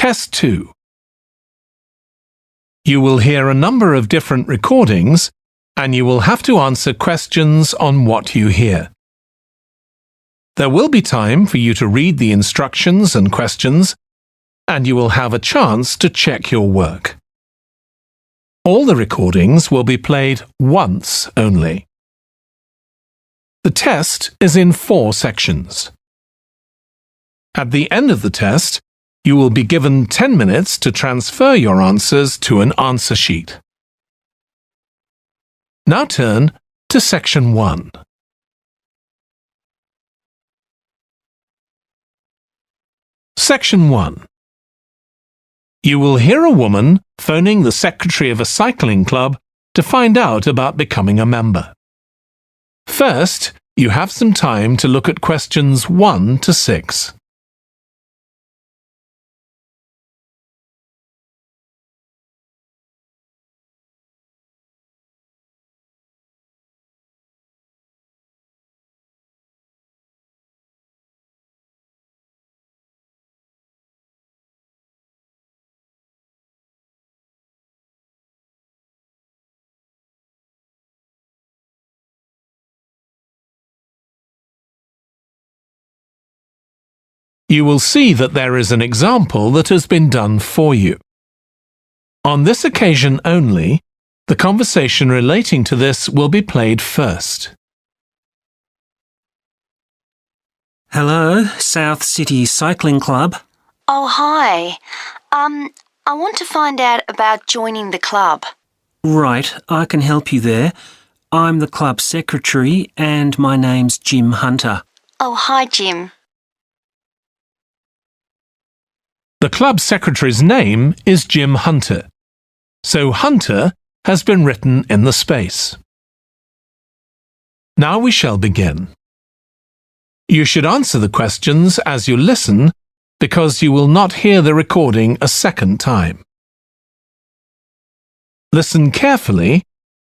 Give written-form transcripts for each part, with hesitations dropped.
Test 2. You will hear a number of different recordings, and you will have to answer questions on what you hear. There will be time for you to read the instructions and questions, and you will have a chance to check your work. All the recordings will be played once only. The test is in 4 sections. At the end of the test, you will be given 10 minutes to transfer your answers to an answer sheet. Now turn to Section 1. Section 1. You will hear a woman phoning the secretary of a cycling club to find out about becoming a member. First, you have some time to look at questions 1 to 6. You will see that there is an example that has been done for you. On this occasion only, the conversation relating to this will be played first. Hello, South City Cycling Club. Oh, hi. I want to find out about joining the club. Right, I can help you there. I'm the club secretary and my name's Jim Hunter. Oh, hi, Jim. The club secretary's name is Jim Hunter, so Hunter has been written in the space. Now we shall begin. You should answer the questions as you listen because you will not hear the recording a second time. Listen carefully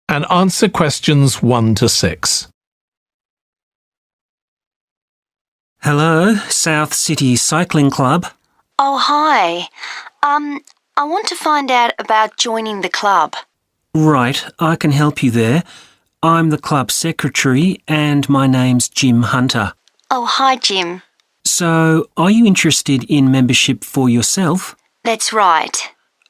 and answer questions 1 to 6. Hello, South City Cycling Club. Oh, hi. I want to find out about joining the club. Right, I can help you there. I'm the club secretary and my name's Jim Hunter. Oh, hi, Jim. So, are you interested in membership for yourself? That's right.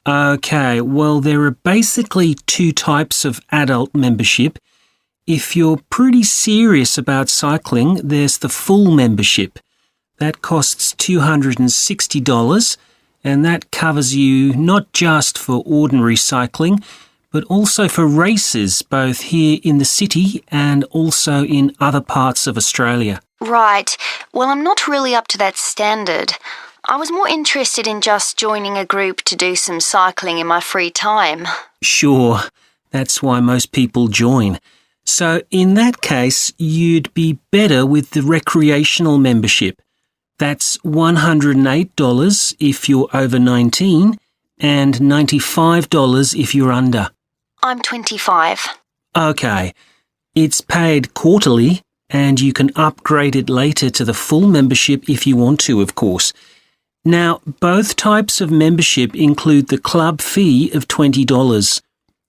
Okay, well, there are basically 2 types of adult membership. If you're pretty serious about cycling, there's the full membership. That costs $260, and that covers you not just for ordinary cycling, but also for races both here in the city and also in other parts of Australia. Right. Well, I'm not really up to that standard. I was more interested in just joining a group to do some cycling in my free time. Sure, that's why most people join. So in that case, you'd be better with the recreational membership. That's $108 if you're over 19 and $95 if you're under. I'm 25. Okay. It's paid quarterly and you can upgrade it later to the full membership if you want to, of course. Now, both types of membership include the club fee of $20.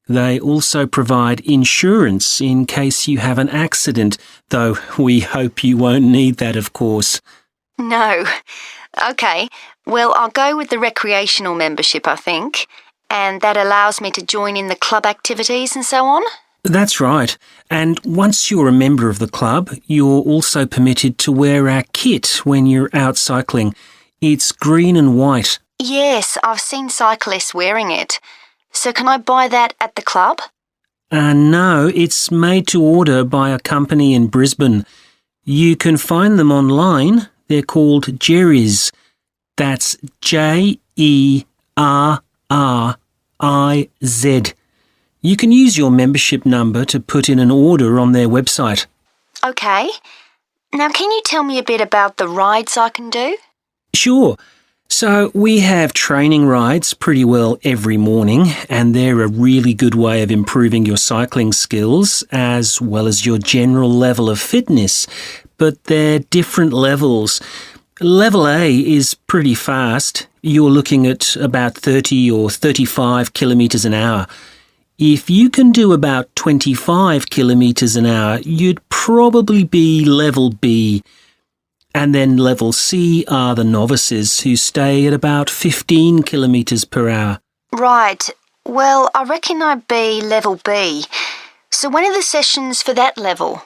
They also provide insurance in case you have an accident, though we hope you won't need that, of course. No. Okay. Well, I'll go with the recreational membership, I think. And that allows me to join in the club activities and so on? That's right. And once you're a member of the club, you're also permitted to wear our kit when you're out cycling. It's green and white. Yes, I've seen cyclists wearing it. So can I buy that at the club? No, it's made to order by a company in Brisbane. You can find them online. They're called Jerry's. That's Jerriz. You can use your membership number to put in an order on their website. Okay. Now can you tell me a bit about the rides I can do? Sure. So we have training rides pretty well every morning, and they're a really good way of improving your cycling skills as well as your general level of fitness. But they're different levels. Level A is pretty fast. You're looking at about 30 or 35 kilometres an hour. If you can do about 25 kilometres an hour, you'd probably be level B. And then level C are the novices who stay at about 15 kilometres per hour. Right. Well, I reckon I'd be level B. So when are the sessions for that level?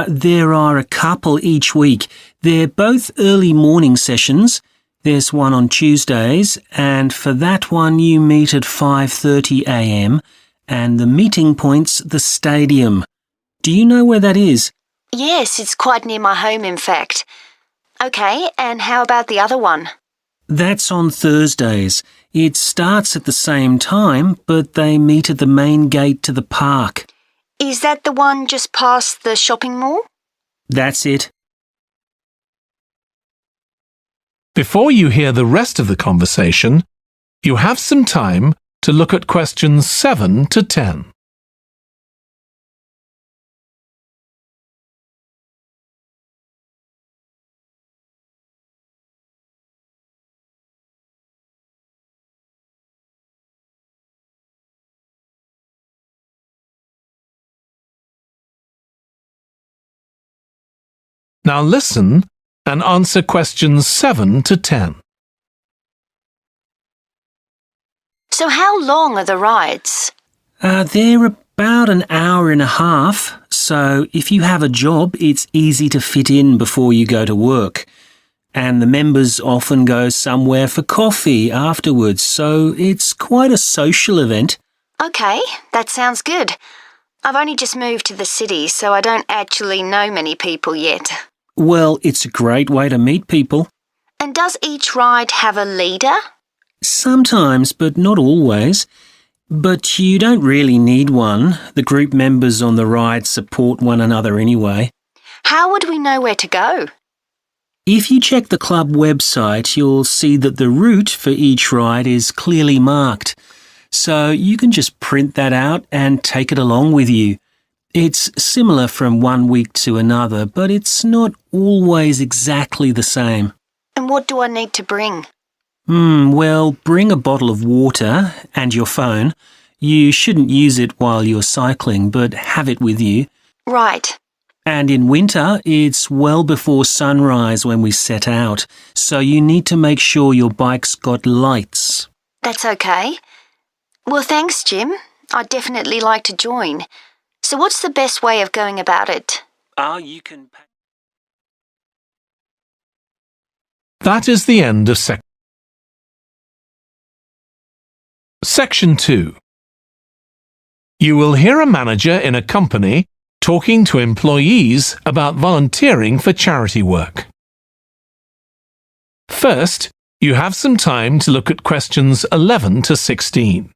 There are a couple each week. They're both early morning sessions. There's one on Tuesdays, and for that one you meet at 5:30 a.m, and the meeting point's the stadium. Do you know where that is? Yes, it's quite near my home, in fact. OK, and how about the other one? That's on Thursdays. It starts at the same time, but they meet at the main gate to the park. Is that the one just past the shopping mall? That's it. Before you hear the rest of the conversation, you have some time to look at questions 7 to 10. Now listen and answer questions 7 to 10. So how long are the rides? They're about an hour and a half, so if you have a job, it's easy to fit in before you go to work. And the members often go somewhere for coffee afterwards, so it's quite a social event. OK, that sounds good. I've only just moved to the city, so I don't actually know many people yet. Well, it's a great way to meet people. And does each ride have a leader? Sometimes, but not always. But you don't really need one. The group members on the ride support one another anyway. How would we know where to go? If you check the club website, you'll see that the route for each ride is clearly marked. So you can just print that out and take it along with you. It's similar from one week to another, but it's not always exactly the same. And what do I need to bring? Well, bring a bottle of water and your phone. You shouldn't use it while you're cycling, but have it with you. Right. And in winter, it's well before sunrise when we set out, so you need to make sure your bike's got lights. That's OK. Well, thanks, Jim. I'd definitely like to join. So what's the best way of going about it? You can... That is the end of Section 2. You will hear a manager in a company talking to employees about volunteering for charity work. First, you have some time to look at questions 11 to 16.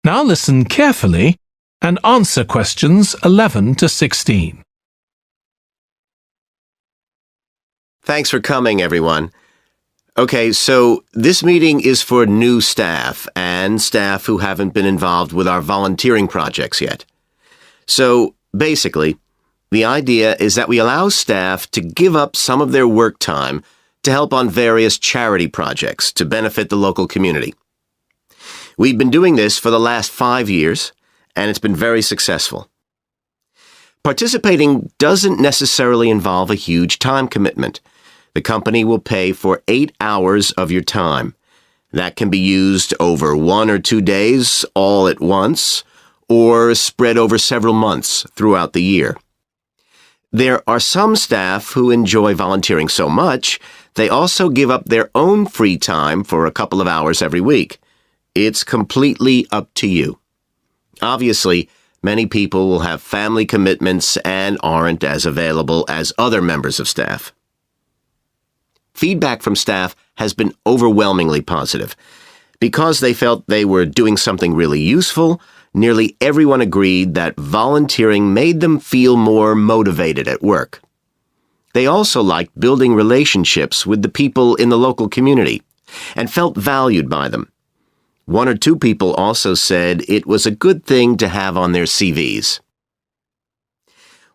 Now listen carefully and answer questions 11 to 16. Thanks for coming, everyone. Okay, so this meeting is for new staff and staff who haven't been involved with our volunteering projects yet. So, basically, the idea is that we allow staff to give up some of their work time to help on various charity projects to benefit the local community. We've been doing this for the last 5 years, and it's been very successful. Participating doesn't necessarily involve a huge time commitment. The company will pay for 8 hours of your time. That can be used over 1 or 2 days all at once, or spread over several months throughout the year. There are some staff who enjoy volunteering so much, they also give up their own free time for a couple of hours every week. It's completely up to you. Obviously, many people will have family commitments and aren't as available as other members of staff. Feedback from staff has been overwhelmingly positive. Because they felt they were doing something really useful, nearly everyone agreed that volunteering made them feel more motivated at work. They also liked building relationships with the people in the local community and felt valued by them. One or two people also said it was a good thing to have on their CVs.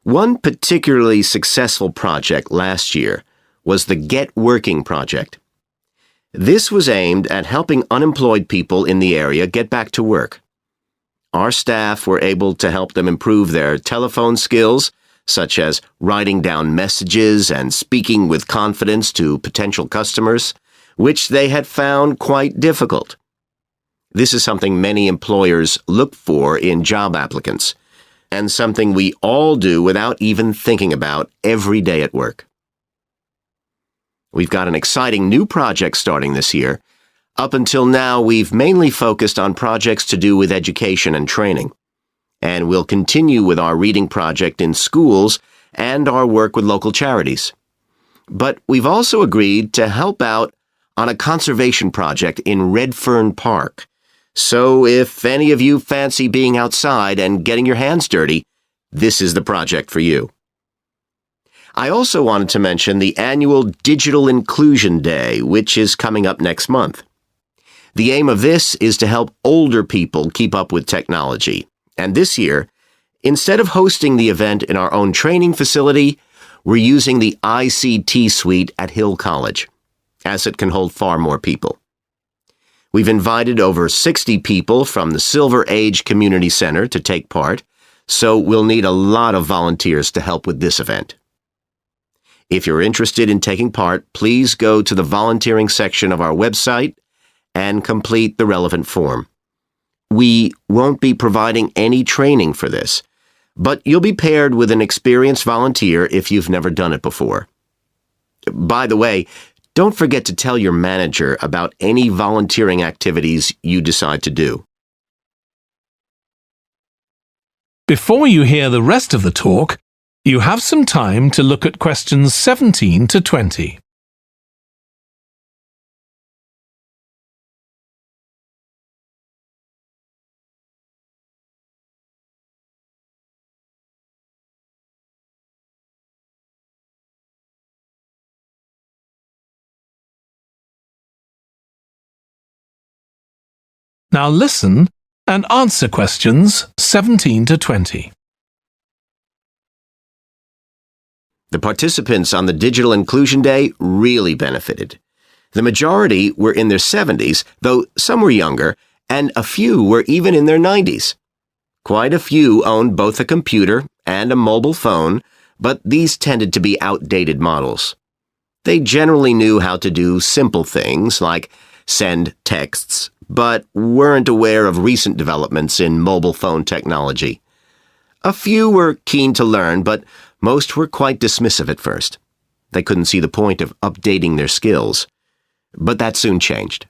One particularly successful project last year was the Get Working project. This was aimed at helping unemployed people in the area get back to work. Our staff were able to help them improve their telephone skills, such as writing down messages and speaking with confidence to potential customers, which they had found quite difficult. This is something many employers look for in job applicants, and something we all do without even thinking about every day at work. We've got an exciting new project starting this year. Up until now, we've mainly focused on projects to do with education and training. And we'll continue with our reading project in schools and our work with local charities. But we've also agreed to help out on a conservation project in Redfern Park. So if any of you fancy being outside and getting your hands dirty, this is the project for you. I also wanted to mention the annual Digital Inclusion Day, which is coming up next month. The aim of this is to help older people keep up with technology. And this year, instead of hosting the event in our own training facility, we're using the ICT suite at Hill College, as it can hold far more people. We've invited over 60 people from the Silver Age Community Center to take part, so we'll need a lot of volunteers to help with this event. If you're interested in taking part, please go to the volunteering section of our website and complete the relevant form. We won't be providing any training for this, but you'll be paired with an experienced volunteer if you've never done it before. By the way, don't forget to tell your manager about any volunteering activities you decide to do. Before you hear the rest of the talk, you have some time to look at questions 17 to 20. Now listen and answer questions 17 to 20. The participants on the Digital Inclusion Day really benefited. The majority were in their 70s, though some were younger, and a few were even in their 90s. Quite a few owned both a computer and a mobile phone, but these tended to be outdated models. They generally knew how to do simple things like send texts, but weren't aware of recent developments in mobile phone technology. A few were keen to learn, but most were quite dismissive at first. They couldn't see the point of updating their skills. But that soon changed.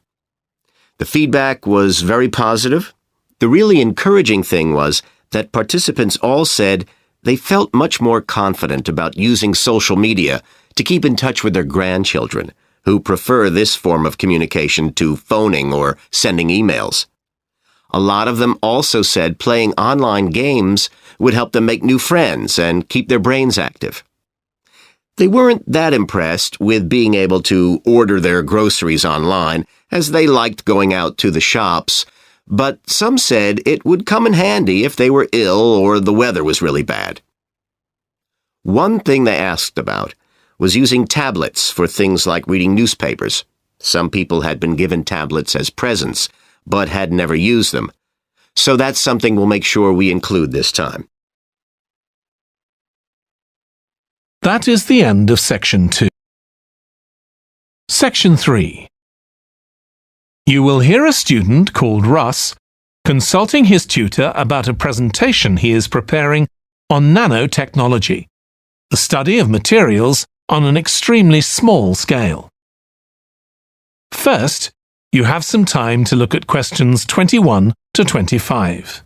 The feedback was very positive. The really encouraging thing was that participants all said they felt much more confident about using social media to keep in touch with their grandchildren, who prefer this form of communication to phoning or sending emails. A lot of them also said playing online games would help them make new friends and keep their brains active. They weren't that impressed with being able to order their groceries online, as they liked going out to the shops, but some said it would come in handy if they were ill or the weather was really bad. One thing they asked about was using tablets for things like reading newspapers. Some people had been given tablets as presents, but had never used them. So that's something we'll make sure we include this time. That is the end of Section 2. Section 3. You will hear a student called Russ consulting his tutor about a presentation he is preparing on nanotechnology. the study of materials on an extremely small scale. First, you have some time to look at questions 21 to 25.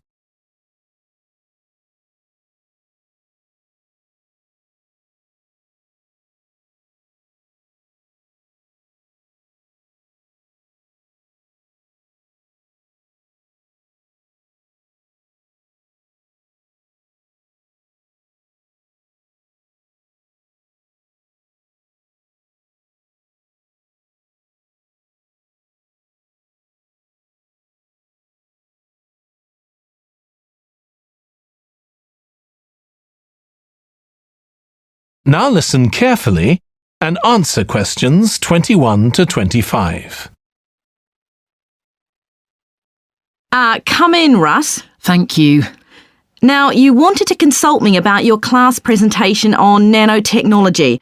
Now listen carefully and answer questions 21 to 25. Come in, Russ. Thank you. Now, you wanted to consult me about your class presentation on nanotechnology.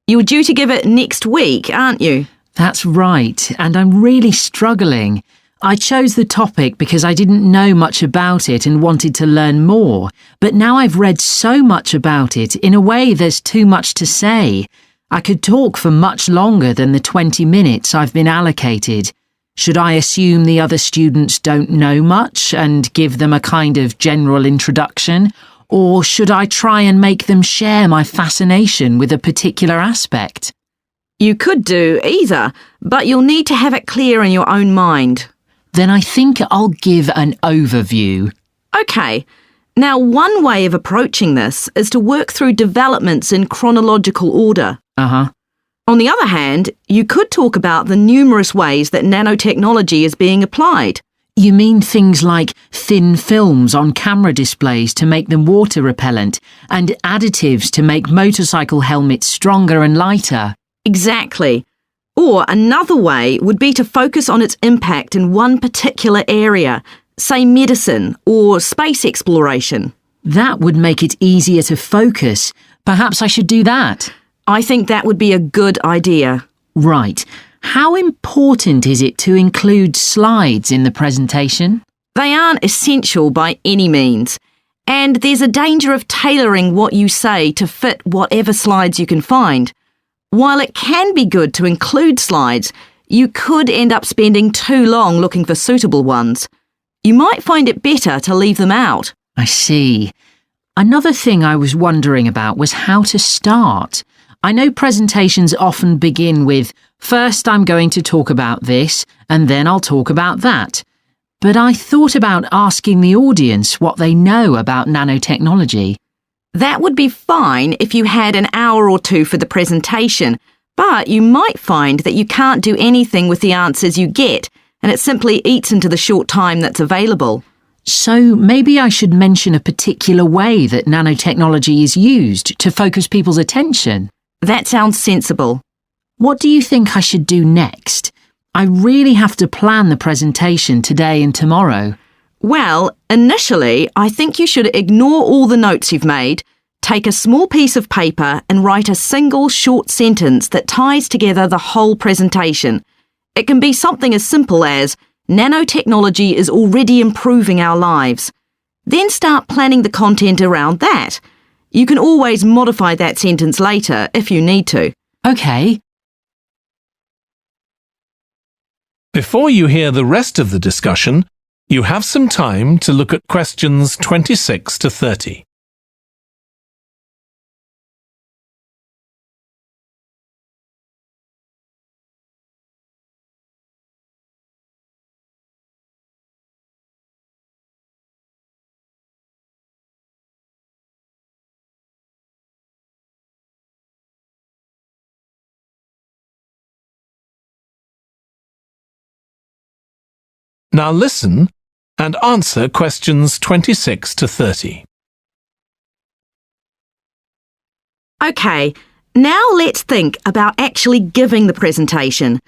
You were due to give it next week, aren't you? That's right, and I'm really struggling. I chose the topic because I didn't know much about it and wanted to learn more, but now I've read so much about it, in a way there's too much to say. I could talk for much longer than the 20 minutes I've been allocated. Should I assume the other students don't know much and give them a kind of general introduction? Or should I try and make them share my fascination with a particular aspect? You could do either, but you'll need to have it clear in your own mind. Then I think I'll give an overview. OK. Now, one way of approaching this is to work through developments in chronological order. Uh-huh. On the other hand, you could talk about the numerous ways that nanotechnology is being applied. You mean things like thin films on camera displays to make them water repellent and additives to make motorcycle helmets stronger and lighter? Exactly. Or another way would be to focus on its impact in one particular area, say medicine or space exploration. That would make it easier to focus. Perhaps I should do that. I think that would be a good idea. Right. How important is it to include slides in the presentation? They aren't essential by any means, and there's a danger of tailoring what you say to fit whatever slides you can find. While it can be good to include slides, you could end up spending too long looking for suitable ones. You might find it better to leave them out. I see. Another thing I was wondering about was how to start. I know presentations often begin with, first I'm going to talk about this, and then I'll talk about that. But I thought about asking the audience what they know about nanotechnology. That would be fine if you had an hour or two for the presentation, but you might find that you can't do anything with the answers you get, and it simply eats into the short time that's available. So maybe I should mention a particular way that nanotechnology is used to focus people's attention. That sounds sensible. What do you think I should do next? I really have to plan the presentation today and tomorrow. Well, initially, I think you should ignore all the notes you've made, take a small piece of paper and write a single short sentence that ties together the whole presentation. It can be something as simple as, nanotechnology is already improving our lives. Then start planning the content around that. You can always modify that sentence later if you need to. OK. Before you hear the rest of the discussion, you have some time to look at questions 26 to 30. Now listen and answer questions 26 to 30. OK, now let's think about actually giving the presentation.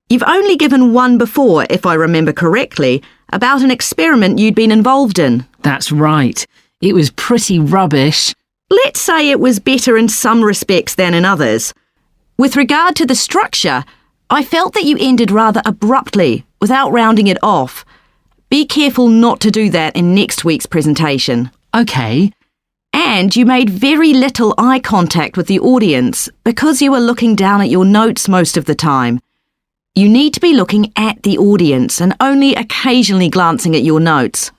You've only given one before, if I remember correctly, about an experiment you'd been involved in. That's right. It was pretty rubbish. Let's say it was better in some respects than in others. With regard to the structure, I felt that you ended rather abruptly, without rounding it off. Be careful not to do that in next week's presentation. OK. And you made very little eye contact with the audience because you were looking down at your notes most of the time. You need to be looking at the audience and only occasionally glancing at your notes.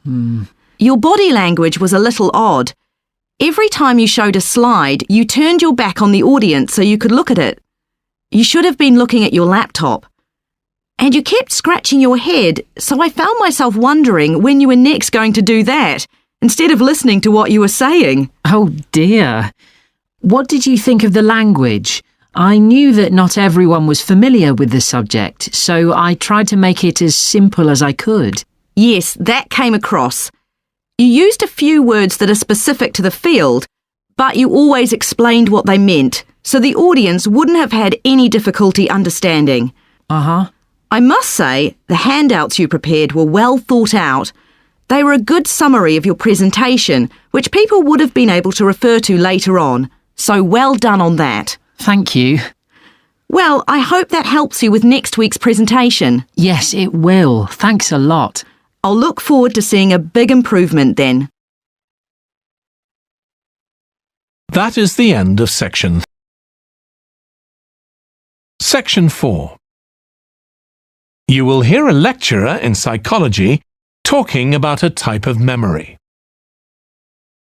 Your body language was a little odd. Every time you showed a slide, you turned your back on the audience so you could look at it. You should have been looking at your laptop. And you kept scratching your head, so I found myself wondering when you were next going to do that, instead of listening to what you were saying. Oh dear. What did you think of the language? I knew that not everyone was familiar with the subject, so I tried to make it as simple as I could. Yes, that came across. You used a few words that are specific to the field, but you always explained what they meant, so the audience wouldn't have had any difficulty understanding. I must say, the handouts you prepared were well thought out. They were a good summary of your presentation, which people would have been able to refer to later on, so well done on that. Thank you. Well, I hope that helps you with next week's presentation. Yes, it will. Thanks a lot. I'll look forward to seeing a big improvement then. That is the end of section. Section 4. You will hear a lecturer in psychology talking about a type of memory.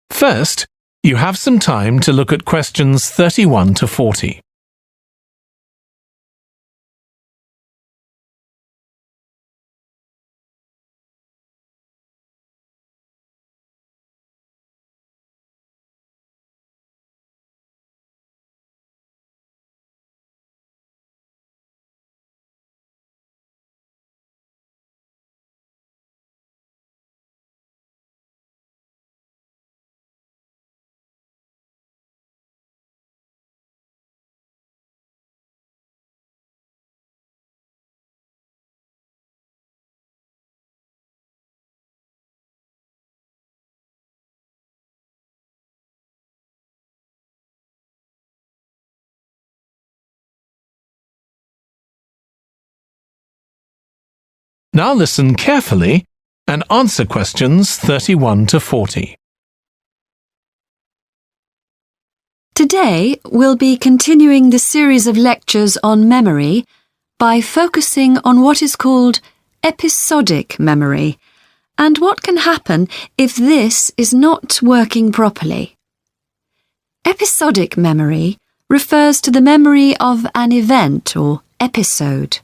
First, you have some time to look at questions 31 to 40. Now listen carefully and answer questions 31 to 40. Today, we'll be continuing the series of lectures on memory by focusing on what is called episodic memory and what can happen if this is not working properly. Episodic memory refers to the memory of an event or episode.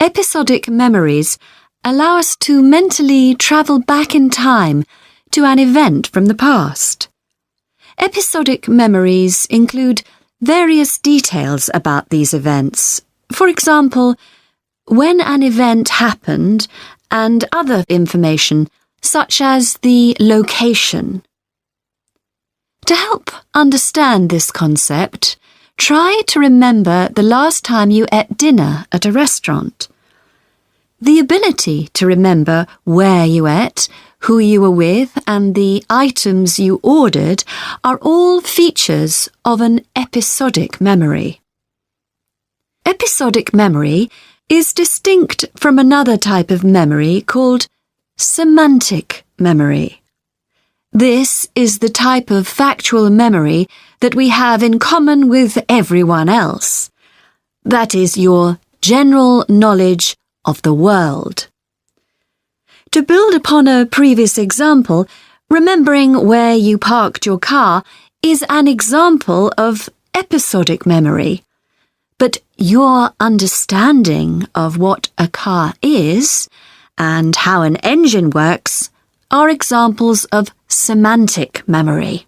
Episodic memories allow us to mentally travel back in time to an event from the past. Episodic memories include various details about these events. For example, when an event happened and other information such as the location. To help understand this concept, try to remember the last time you ate dinner at a restaurant. The ability to remember where you ate, who you were with, and the items you ordered are all features of an episodic memory. Episodic memory is distinct from another type of memory called semantic memory. This is the type of factual memory that we have in common with everyone else. That is your general knowledge of the world. To build upon a previous example, remembering where you parked your car is an example of episodic memory. But your understanding of what a car is and how an engine works are examples of semantic memory.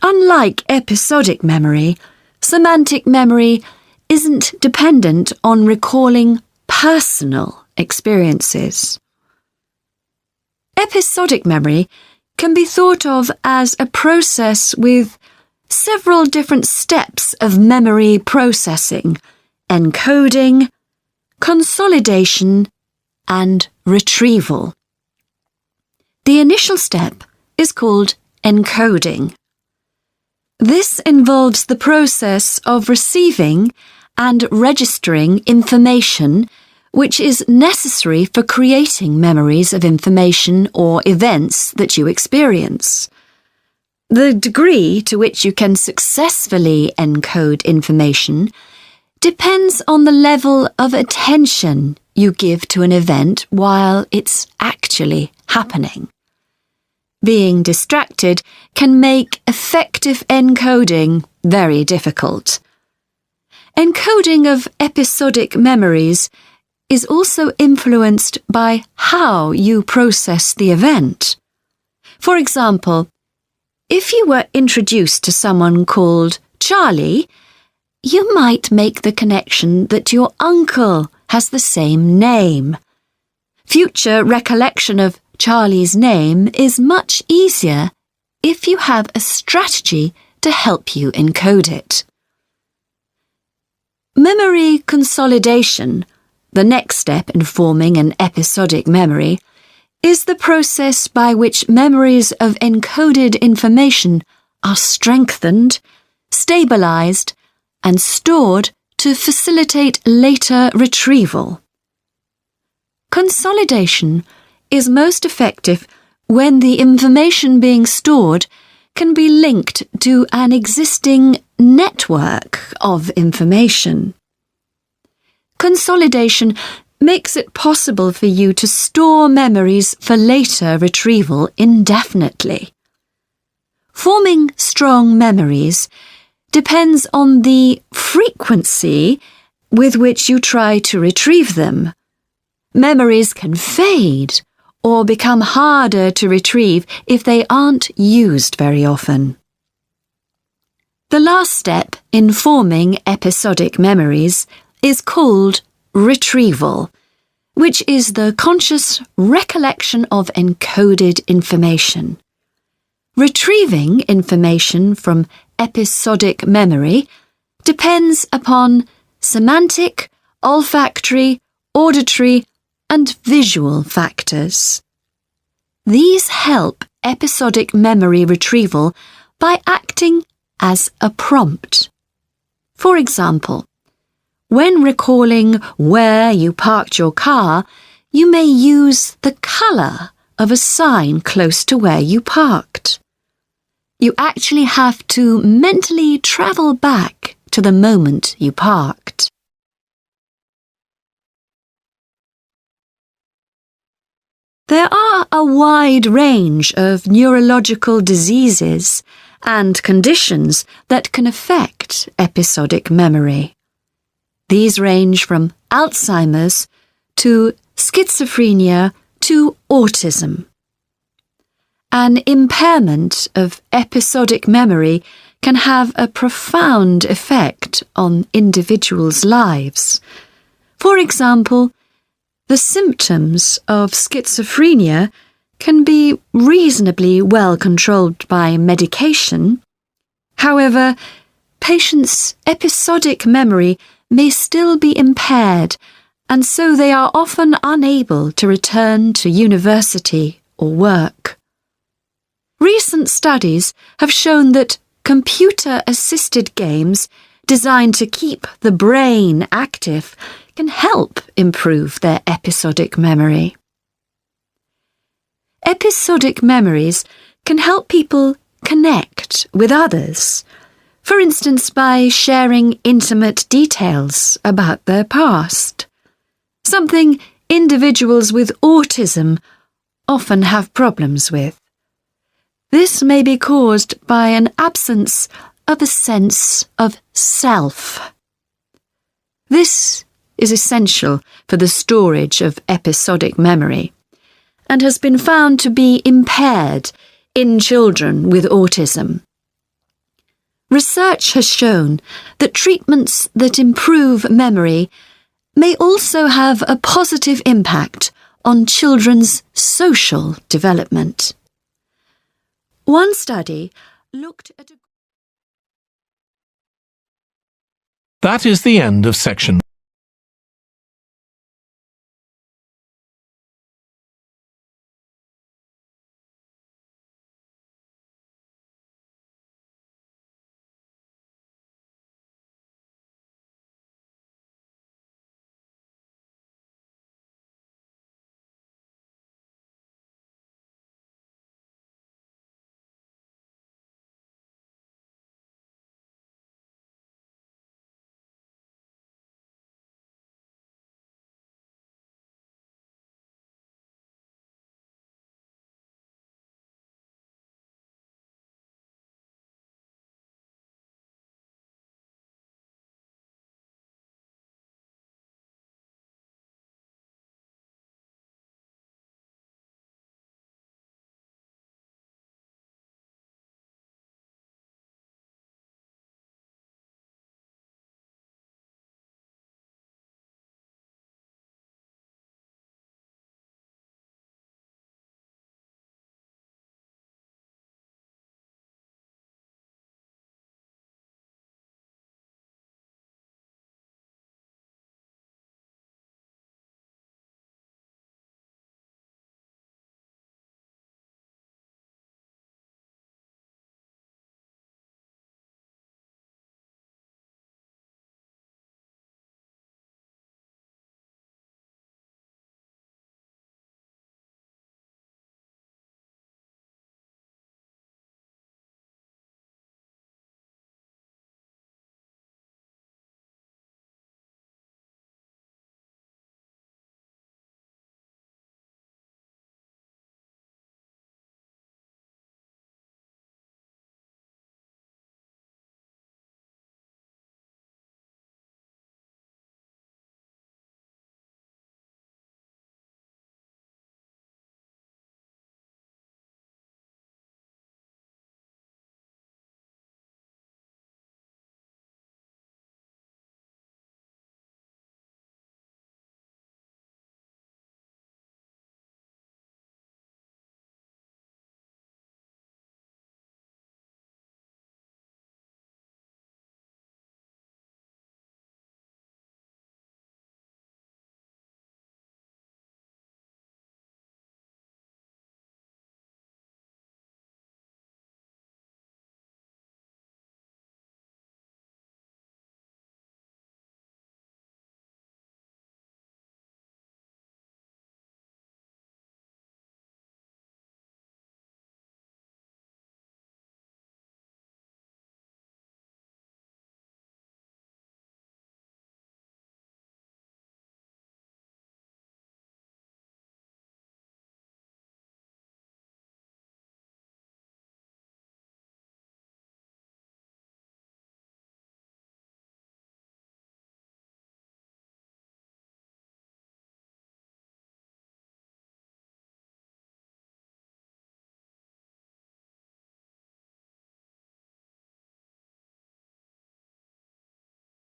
Unlike episodic memory, semantic memory isn't dependent on recalling personal experiences. Episodic memory can be thought of as a process with several different steps of memory processing, encoding, consolidation, and retrieval. The initial step is called encoding. This involves the process of receiving and registering information which is necessary for creating memories of information or events that you experience. The degree to which you can successfully encode information depends on the level of attention you give to an event while it's actually happening. Being distracted can make effective encoding very difficult. Encoding of episodic memories is also influenced by how you process the event. For example, if you were introduced to someone called Charlie, you might make the connection that your uncle has the same name. Future recollection of Charlie's name is much easier if you have a strategy to help you encode it. Memory consolidation, the next step in forming an episodic memory, is the process by which memories of encoded information are strengthened, stabilized, and stored to facilitate later retrieval. Consolidation is most effective when the information being stored can be linked to an existing network of information. Consolidation makes it possible for you to store memories for later retrieval indefinitely. Forming strong memories depends on the frequency with which you try to retrieve them. Memories can fade or become harder to retrieve if they aren't used very often. The last step in forming episodic memories is called retrieval, which is the conscious recollection of encoded information. Retrieving information from episodic memory depends upon semantic, olfactory, auditory, and visual factors. These help episodic memory retrieval by acting as a prompt. For example, when recalling where you parked your car, you may use the colour of a sign close to where you parked. You actually have to mentally travel back to the moment you parked. There are a wide range of neurological diseases and conditions that can affect episodic memory. These range from Alzheimer's to schizophrenia to autism. An impairment of episodic memory can have a profound effect on individuals' lives. For example, the symptoms of schizophrenia can be reasonably well controlled by medication. However, patients' episodic memory may still be impaired, and so they are often unable to return to university or work. Recent studies have shown that computer-assisted games designed to keep the brain active can help improve their episodic memory. Episodic memories can help people connect with others, for instance by sharing intimate details about their past, something individuals with autism often have problems with. This may be caused by an absence of a sense of self. This is essential for the storage of episodic memory and has been found to be impaired in children with autism. Research has shown that treatments that improve memory may also have a positive impact on children's social development. One study looked at That is the end of section